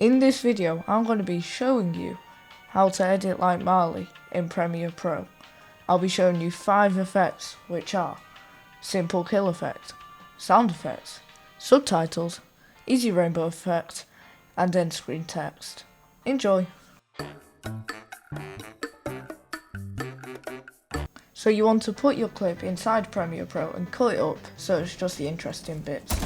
In this video, I'm going to be showing you how to edit like Marley in Premiere Pro. I'll be showing you 5 effects, which are simple kill effect, sound effects, subtitles, easy rainbow effect, and end screen text. Enjoy! So you want to put your clip inside Premiere Pro and cut it up so it's just the interesting bits.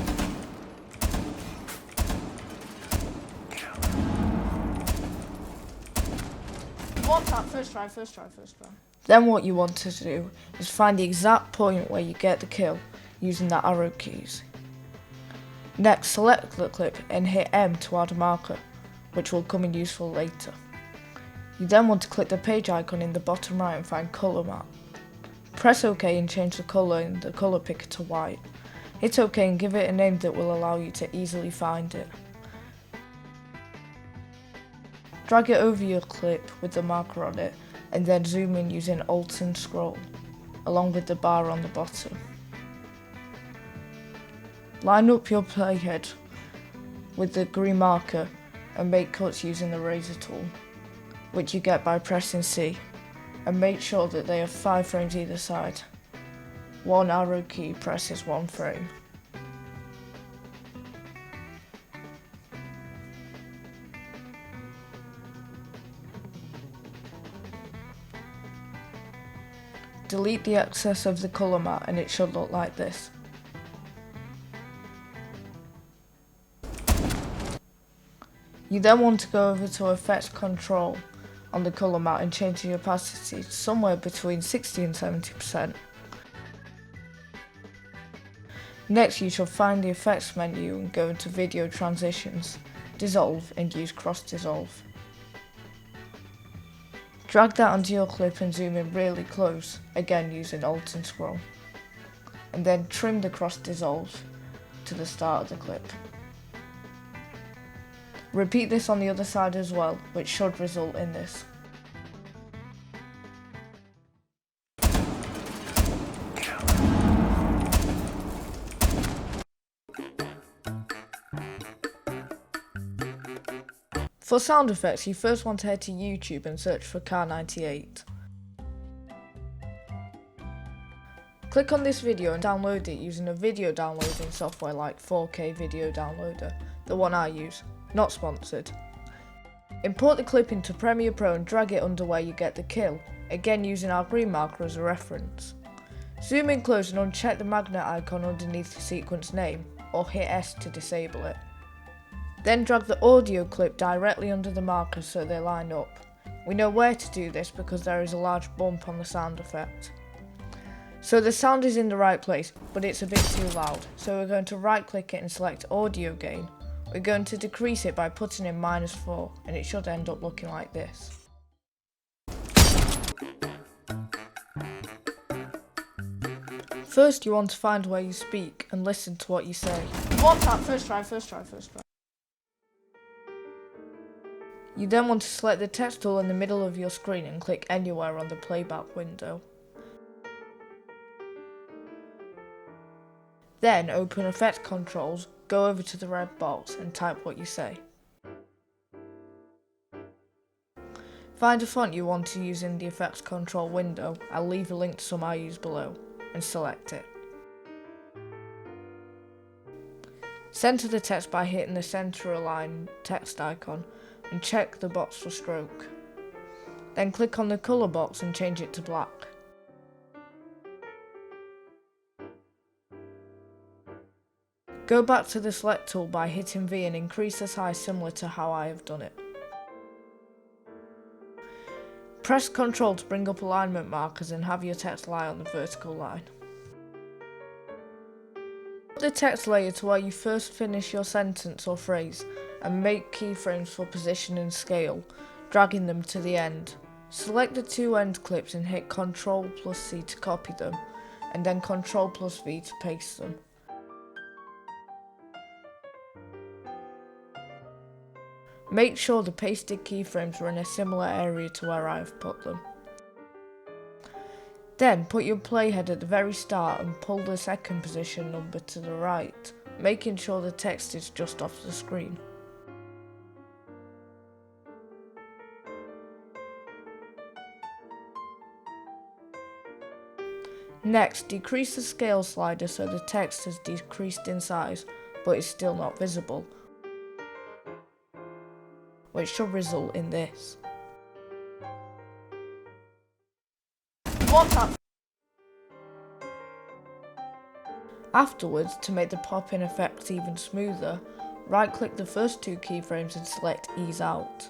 First try. Then what you want to do is find the exact point where you get the kill using the arrow keys. Next, select the clip and hit M to add a marker, which will come in useful later. You then want to click the page icon in the bottom right and find Colour Map. Press OK and change the colour in the colour picker to white. Hit OK and give it a name that will allow you to easily find it. Drag it over your clip with the marker on it and then zoom in using Alt and Scroll, along with the bar on the bottom. Line up your playhead with the green marker and make cuts using the razor tool, which you get by pressing C, and make sure that they have 5 frames either side. One arrow key presses 1 frame. Delete the excess of the colour mat and it should look like this. You then want to go over to Effects Control on the colour mat and change the opacity to somewhere between 60 and 70%. Next you shall find the Effects menu and go into Video Transitions, Dissolve and use Cross Dissolve. Drag that onto your clip and zoom in really close, again using Alt and Scroll. And then trim the cross dissolve to the start of the clip. Repeat this on the other side as well, which should result in this. For sound effects, you first want to head to YouTube and search for Car98. Click on this video and download it using a video downloading software like 4K Video Downloader, the one I use, not sponsored. Import the clip into Premiere Pro and drag it under where you get the kill, again using our green marker as a reference. Zoom in close and uncheck the magnet icon underneath the sequence name, or hit S to disable it. Then drag the audio clip directly under the marker so they line up. We know where to do this because there is a large bump on the sound effect. So the sound is in the right place, but it's a bit too loud, so we're going to right click it and select audio gain. We're going to decrease it by putting in -4 and it should end up looking like this. First you want to find where you speak and listen to what you say. First try. You then want to select the text tool in the middle of your screen and click anywhere on the playback window. Then open Effects Controls, go over to the red box and type what you say. Find a font you want to use in the Effects Control window, I'll leave a link to some I use below, and select it. Center the text by hitting the center align text icon and check the box for stroke. Then click on the colour box and change it to black. Go back to the select tool by hitting V and increase the size similar to how I have done it. Press Ctrl to bring up alignment markers and have your text lie on the vertical line. Put the text layer to where you first finish your sentence or phrase and make keyframes for position and scale, dragging them to the end. Select the 2 end clips and hit Ctrl+C to copy them, and then Ctrl+V to paste them. Make sure the pasted keyframes are in a similar area to where I have put them. Then put your playhead at the very start and pull the second position number to the right, making sure the text is just off the screen. Next, decrease the scale slider so the text has decreased in size, but is still not visible, which should result in this. Afterwards, to make the pop-in effects even smoother, right-click the first two keyframes and select Ease Out.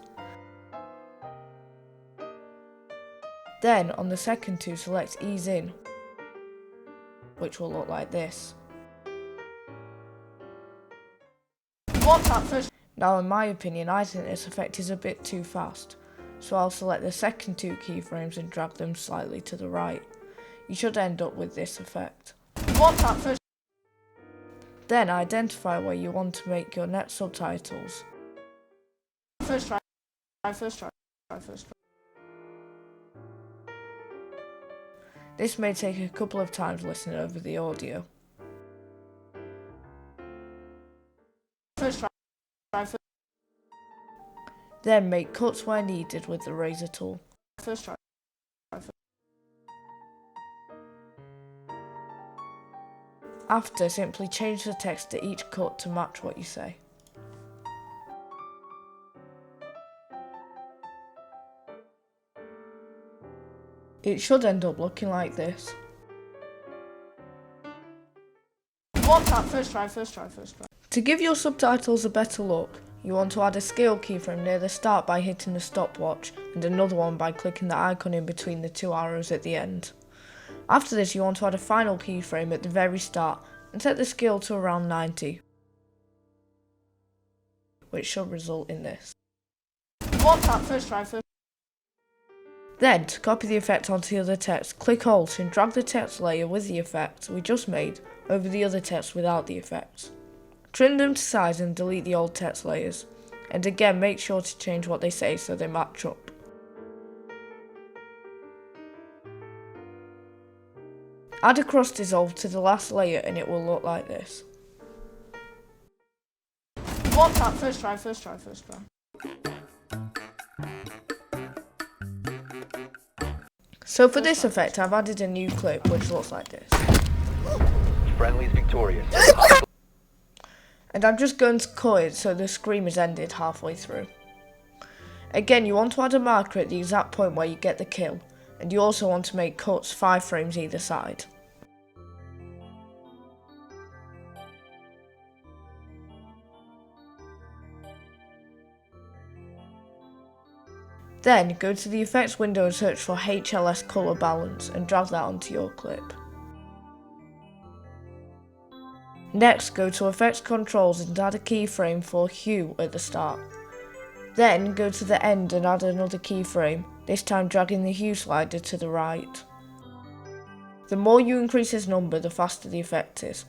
Then, on the second two, select Ease In, which will look like this. Now, in my opinion, I think this effect is a bit too fast, so I'll select the second two keyframes and drag them slightly to the right. You should end up with this effect. Then identify where you want to make your next subtitles. First try. This may take a couple of times listening over the audio. Then make cuts where needed with the razor tool. After, simply change the text to each cut to match what you say. It should end up looking like this. First try. To give your subtitles a better look, you want to add a scale keyframe near the start by hitting the stopwatch, and another one by clicking the icon in between the two arrows at the end. After this, you want to add a final keyframe at the very start and set the scale to around 90, which should result in this. First try. Then, to copy the effect onto the other text, click Alt and drag the text layer with the effect we just made over the other text without the effects. Trim them to size and delete the old text layers, and again make sure to change what they say so they match up. Add a cross dissolve to the last layer and it will look like this. First try. So for this effect, I've added a new clip which looks like this. Friendly's victorious. And I'm just going to cut it so the scream is ended halfway through. Again, you want to add a marker at the exact point where you get the kill, and you also want to make cuts 5 frames either side. Then go to the effects window and search for HLS colour balance and drag that onto your clip. Next, go to effects controls and add a keyframe for hue at the start. Then go to the end and add another keyframe, this time dragging the hue slider to the right. The more you increase this number, the faster the effect is.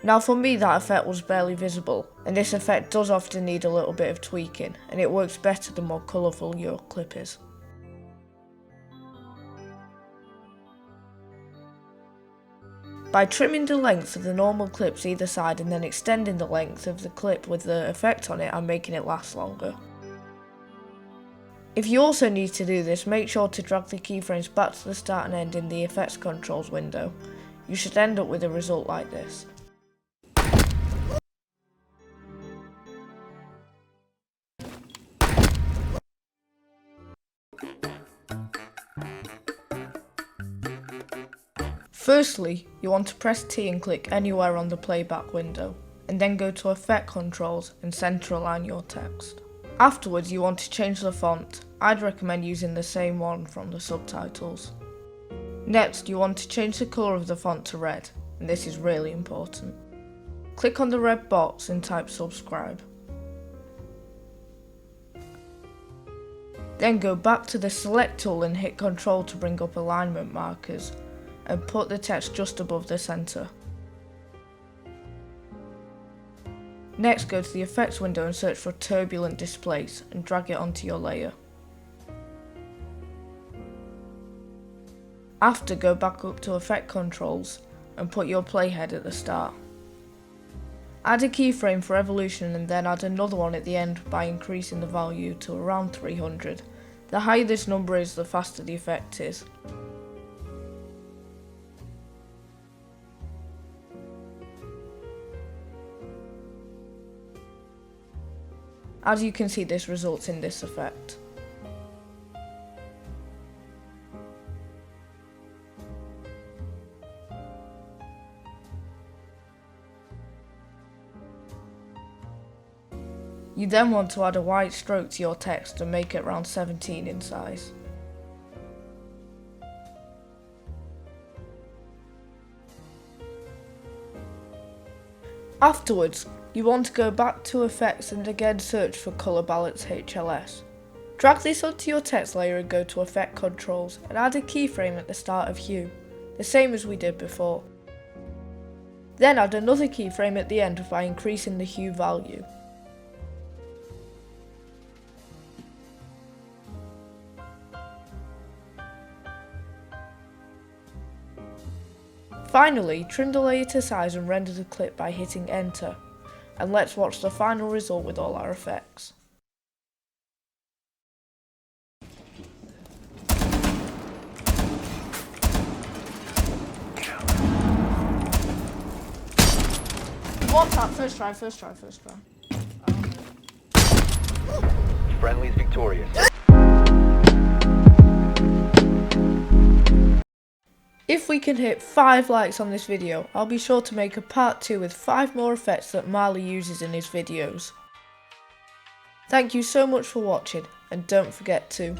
Now for me that effect was barely visible, and this effect does often need a little bit of tweaking, and it works better the more colourful your clip is. By trimming the length of the normal clips either side and then extending the length of the clip with the effect on it, I'm making it last longer. If you also need to do this, make sure to drag the keyframes back to the start and end in the effects controls window. You should end up with a result like this. Firstly, you want to press T and click anywhere on the playback window, and then go to Effect Controls and center align your text. Afterwards, you want to change the font. I'd recommend using the same one from the subtitles. Next, you want to change the colour of the font to red, and this is really important. Click on the red box and type subscribe. Then go back to the select tool and hit Ctrl to bring up alignment markers, and put the text just above the centre. Next, go to the effects window and search for turbulent displace and drag it onto your layer. After, go back up to effect controls and put your playhead at the start. Add a keyframe for evolution and then add another one at the end by increasing the value to around 300. The higher this number is, the faster the effect is. As you can see, this results in this effect. You then want to add a white stroke to your text and make it around 17 in size. Afterwards, you want to go back to Effects and again search for Color Balance HLS. Drag this onto your text layer and go to Effect Controls and add a keyframe at the start of Hue, the same as we did before. Then add another keyframe at the end by increasing the hue value. Finally, trim the layer to size and render the clip by hitting enter. And let's watch the final result with all our effects. One tap, first try. Friendly's victorious. If we can hit 5 likes on this video, I'll be sure to make a part 2 with 5 more effects that Marley uses in his videos. Thank you so much for watching, and don't forget to